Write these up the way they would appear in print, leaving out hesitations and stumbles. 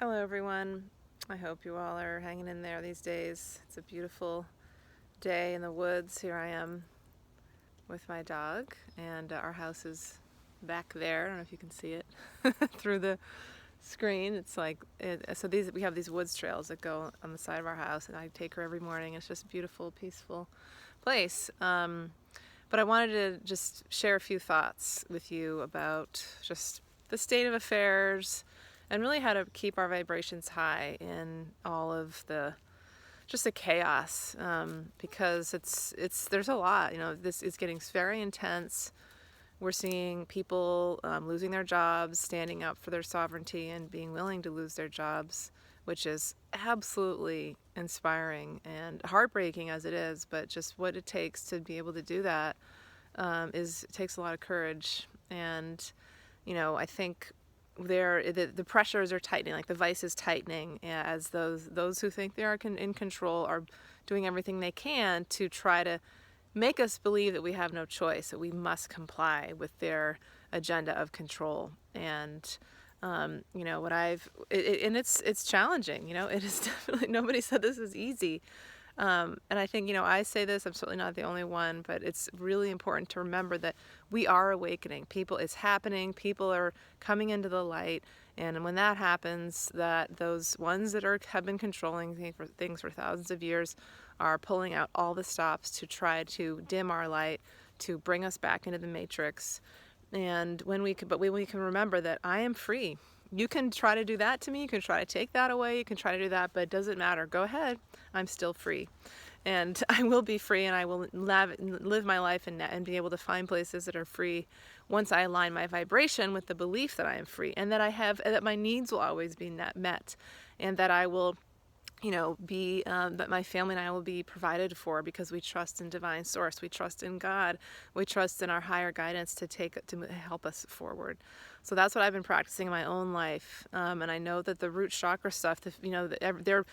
Hello everyone. I hope you all are hanging in there these days. It's a beautiful day in the woods. Here I am with my dog, and our house is back there. I don't know if you can see it through the screen. It's like we have these woods trails that go on the side of our house, and I take her every morning. It's just a beautiful, peaceful place. But I wanted to just share a few thoughts with you about just the state of affairs and really how to keep our vibrations high in all of the chaos, because there's a lot. This is getting very intense. We're seeing people losing their jobs, standing up for their sovereignty, and being willing to lose their jobs, which is absolutely inspiring and heartbreaking as it is. But just what it takes to be able to do that it takes a lot of courage. And I think the pressures are tightening, like the vice is tightening, as those who think they are in control are doing everything they can to try to make us believe that we have no choice, that we must comply with their agenda of control. And it's challenging. It is definitely, nobody said this is easy. And I think, I say this, I'm certainly not the only one, but it's really important to remember that we are awakening. It's happening. People are coming into the light. And when that happens, that those ones that have been controlling things for thousands of years are pulling out all the stops to try to dim our light, to bring us back into the matrix. And when we can remember that I am free. You can try to do that to me. You can try to take that away. You can try to do that, but it doesn't matter. Go ahead. I'm still free. And I will be free, and I will live my life and be able to find places that are free once I align my vibration with the belief that I am free, and that my needs will always be met, and that I will that my family and I will be provided for, because we trust in divine source. We trust in God. We trust in our higher guidance to help us forward. So that's what I've been practicing in my own life. And I know that the root chakra stuff, they're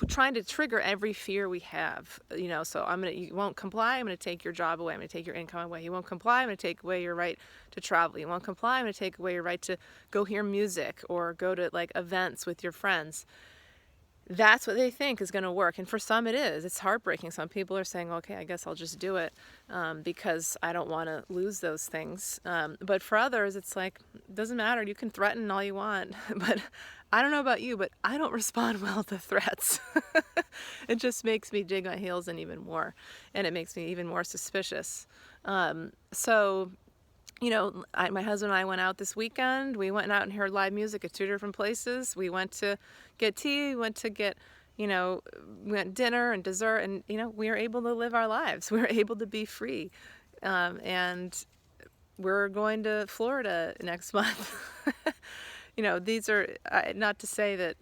trying to trigger every fear we have. So you won't comply, I'm going to take your job away. I'm going to take your income away. You won't comply, I'm going to take away your right to travel. You won't comply, I'm going to take away your right to go hear music or go to events with your friends. That's what they think is going to work. And for some it is. It's heartbreaking. Some people are saying, okay, I guess I'll just do it because I don't want to lose those things. But for others, it's like, it doesn't matter. You can threaten all you want. But I don't know about you, but I don't respond well to threats. It just makes me dig my heels in even more. And it makes me even more suspicious. My husband and I went out this weekend. We went out and heard live music at 2 different places. We went to get tea. We went to get, we went dinner and dessert. And, we were able to live our lives. We were able to be free. And we're going to Florida next month. These are, not to say that,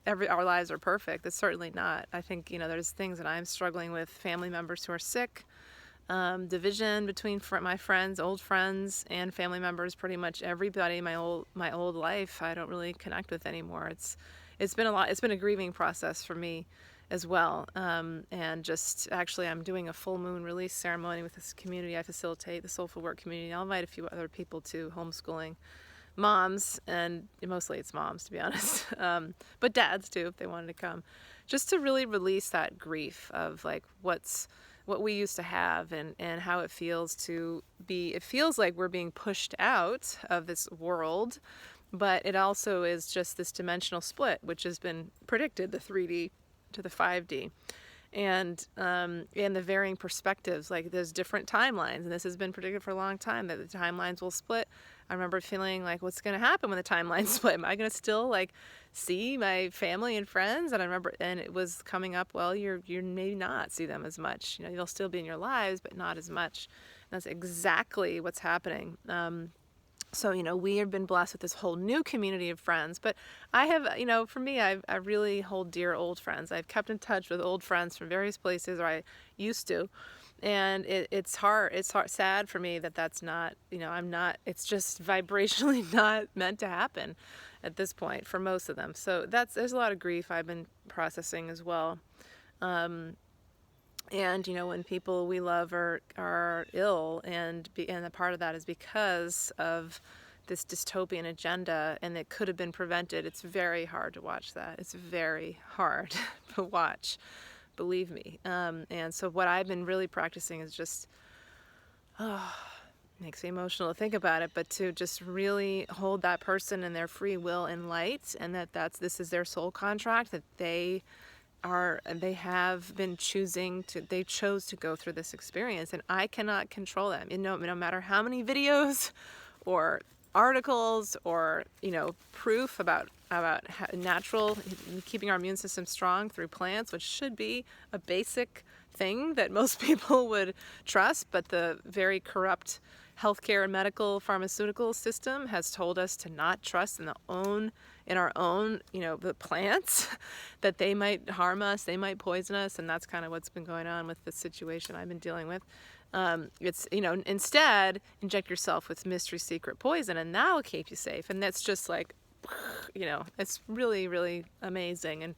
our lives are perfect. It's certainly not. I think, there's things that I'm struggling with, family members who are sick. Division between my friends, old friends, and family members. Pretty much everybody in my old life I don't really connect with anymore. It's been a lot. It's been a grieving process for me as well. And just actually, I'm doing a full moon release ceremony with this community I facilitate, the Soulful Work community. I'll invite a few other people to, homeschooling moms, and mostly it's moms, to be honest, but dads too if they wanted to come, just to really release that grief of what we used to have, and how it feels it feels like we're being pushed out of this world, but it also is just this dimensional split, which has been predicted, the 3D to the 5D. And the varying perspectives, like there's different timelines, and this has been predicted for a long time that the timelines will split. I remember feeling like, what's going to happen when the timelines split? Am I going to still see my family and friends? And I remember, and it was coming up, well, you may not see them as much. They'll still be in your lives, but not as much. And that's exactly what's happening. So, we have been blessed with this whole new community of friends. But I have, for me, I really hold dear old friends. I've kept in touch with old friends from various places, or I used to. And it's hard. It's sad for me that's not, it's just vibrationally not meant to happen at this point for most of them. So there's a lot of grief I've been processing as well. And when people we love are ill, and a part of that is because of this dystopian agenda and it could have been prevented, it's very hard to watch that. It's very hard to watch, believe me. And so what I've been really practicing is just, makes me emotional to think about it, but to just really hold that person and their free will in light, and this is their soul contract, that they have been they chose to go through this experience, and I cannot control them. No matter how many videos or articles or proof about natural keeping our immune system strong through plants, which should be a basic thing that most people would trust, but the very corrupt healthcare and medical pharmaceutical system has told us to not trust in our own the plants, that they might harm us, they might poison us, and that's kind of what's been going on with the situation I've been dealing with. It's instead inject yourself with mystery secret poison and that'll keep you safe, and that's just like it's really, really amazing and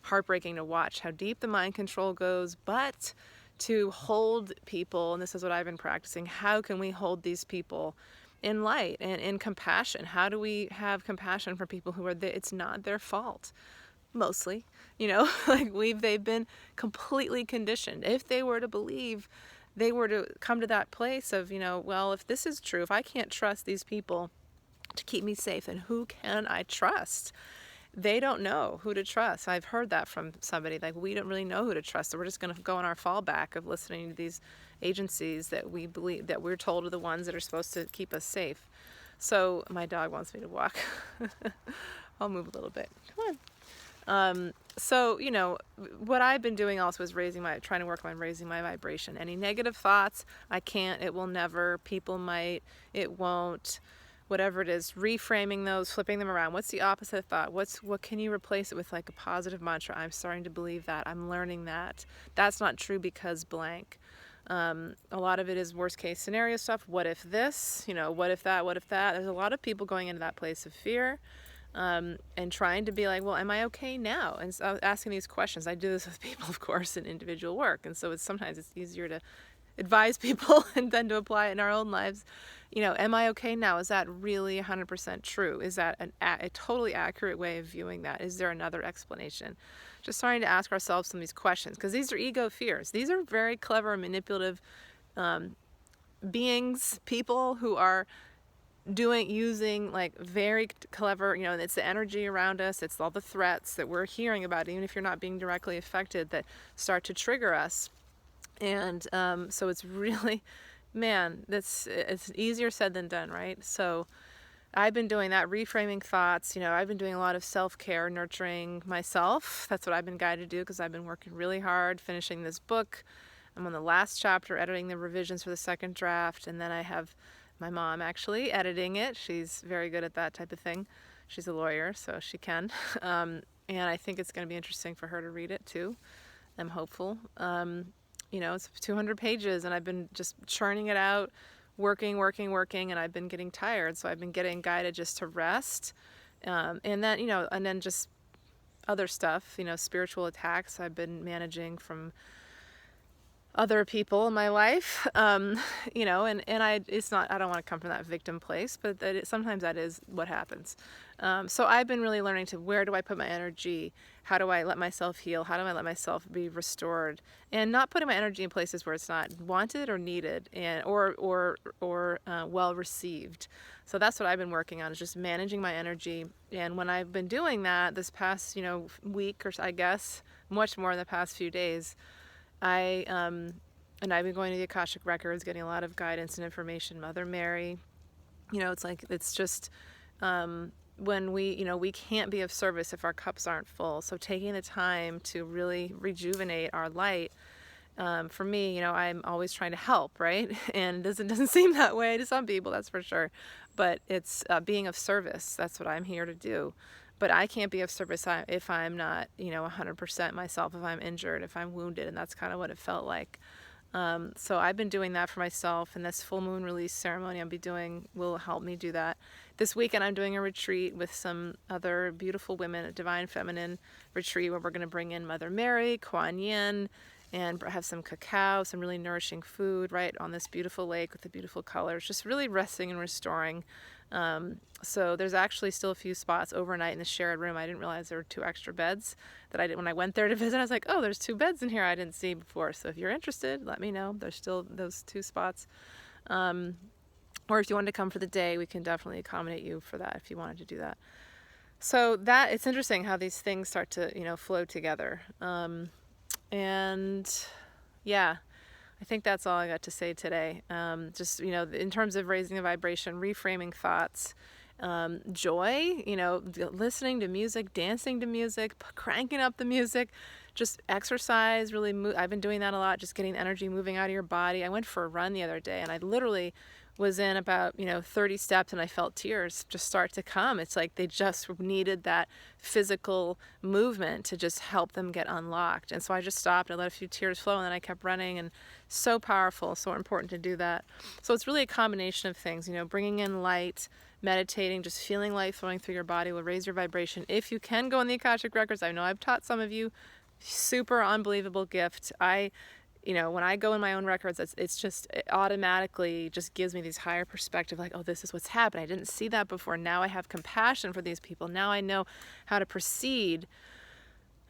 heartbreaking to watch how deep the mind control goes, but to hold people, and this is what I've been practicing, how can we hold these people in light and in compassion? How do we have compassion for people who it's not their fault? Mostly, like they've been completely conditioned. If they were to believe, they were to come to that place of, well, if this is true, if I can't trust these people to keep me safe, then who can I trust? They don't know who to trust. I've heard that from somebody, like, we don't really know who to trust, so we're just going to go on our fallback of listening to these agencies that we believe, that we're told are the ones that are supposed to keep us safe. So my dog wants me to walk. I'll move a little bit. Come on. So, what I've been doing also is trying to work on raising my vibration. Any negative thoughts, I can't, it will never, people might, it won't, whatever it is, reframing those, flipping them around. What's the opposite thought? What can you replace it with, like a positive mantra? I'm starting to believe that. I'm learning that. That's not true because blank. A lot of it is worst case scenario stuff. What if this? What if that? What if that? There's a lot of people going into that place of fear, and trying to be like, well, am I okay now? And so asking these questions. I do this with people, of course, in individual work. And so sometimes it's easier to advise people and then to apply it in our own lives. Am I okay now? Is that really 100% true? Is that a totally accurate way of viewing that? Is there another explanation? Just starting to ask ourselves some of these questions, because these are ego fears. These are very clever, manipulative beings, people who are using like very clever, it's the energy around us, it's all the threats that we're hearing about, even if you're not being directly affected, that start to trigger us. And so it's really, man, it's easier said than done, right? So I've been doing that, reframing thoughts. I've been doing a lot of self-care, nurturing myself. That's what I've been guided to do, because I've been working really hard finishing this book. I'm on the last chapter, editing the revisions for the second draft, and then I have my mom actually editing it. She's very good at that type of thing. She's a lawyer, so she can. And I think it's going to be interesting for her to read it too. I'm hopeful. It's 200 pages, and I've been just churning it out, working, and I've been getting tired. So I've been getting guided just to rest. And then just other stuff, spiritual attacks I've been managing from other people in my life, and it's not, I don't want to come from that victim place, but sometimes that is what happens. So I've been really learning to, where do I put my energy? How do I let myself heal? How do I let myself be restored? And not putting my energy in places where it's not wanted or needed, and or well received. So that's what I've been working on, is just managing my energy. And when I've been doing that this past week, or I guess much more in the past few days, I've been going to the Akashic Records, getting a lot of guidance and information. Mother Mary, it's just when we can't be of service if our cups aren't full. So taking the time to really rejuvenate our light. For me, I'm always trying to help, right? And it doesn't seem that way to some people, that's for sure. But it's being of service. That's what I'm here to do. But I can't be of service if I'm not, 100% myself, if I'm injured, if I'm wounded, and that's kind of what it felt like. So I've been doing that for myself, and this full moon release ceremony I'll be doing will help me do that. This weekend I'm doing a retreat with some other beautiful women, a Divine Feminine retreat, where we're going to bring in Mother Mary, Kuan Yin, and have some cacao, some really nourishing food, right on this beautiful lake with the beautiful colors, just really resting and restoring. So there's actually still a few spots overnight in the shared room. I didn't realize there were 2 extra beds that I did when I went there to visit. I was like, oh, there's 2 beds in here I didn't see before. So if you're interested, let me know. There's still those 2 spots. Or if you wanted to come for the day, we can definitely accommodate you for that if you wanted to do that. So that it's interesting how these things start to, flow together. And yeah, I think that's all I got to say today. Just, in terms of raising the vibration, reframing thoughts, joy, listening to music, dancing to music, cranking up the music, just exercise, really I've been doing that a lot, just getting energy moving out of your body. I went for a run the other day and I literally was in about 30 steps and I felt tears just start to come. It's like they just needed that physical movement to just help them get unlocked. And so I just stopped, I let a few tears flow, and then I kept running. And so powerful, so important to do that. So it's really a combination of things, bringing in light, meditating, just feeling light flowing through your body will raise your vibration. If you can go in the Akashic Records, I know I've taught some of you, super unbelievable gift. When I go in my own records, it automatically just gives me these higher perspective, like, oh, this is what's happened. I didn't see that before. Now I have compassion for these people. Now I know how to proceed.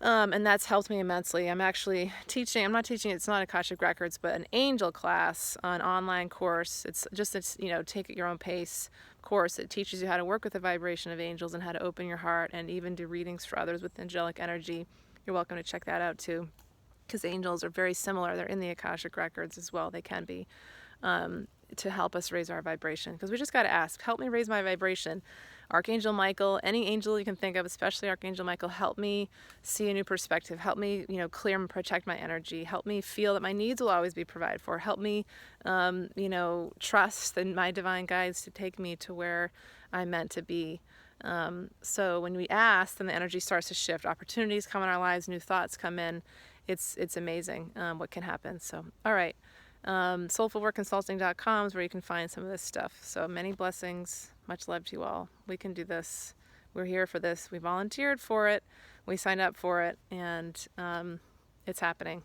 And that's helped me immensely. I'm actually teaching, it's not Akashic Records, but an angel class, an online course. It's take at your own pace course. It teaches you how to work with the vibration of angels and how to open your heart and even do readings for others with angelic energy. You're welcome to check that out too, because angels are very similar. They're in the Akashic Records as well. They can be, to help us raise our vibration. Because we just got to ask, help me raise my vibration. Archangel Michael, any angel you can think of, especially Archangel Michael, help me see a new perspective. Help me, clear and protect my energy. Help me feel that my needs will always be provided for. Help me, trust in my divine guides to take me to where I'm meant to be. So when we ask, then the energy starts to shift. Opportunities come in our lives, new thoughts come in. It's amazing what can happen. So, all right. Soulfulworkconsulting.com is where you can find some of this stuff. So many blessings. Much love to you all. We can do this. We're here for this. We volunteered for it. We signed up for it. And it's happening.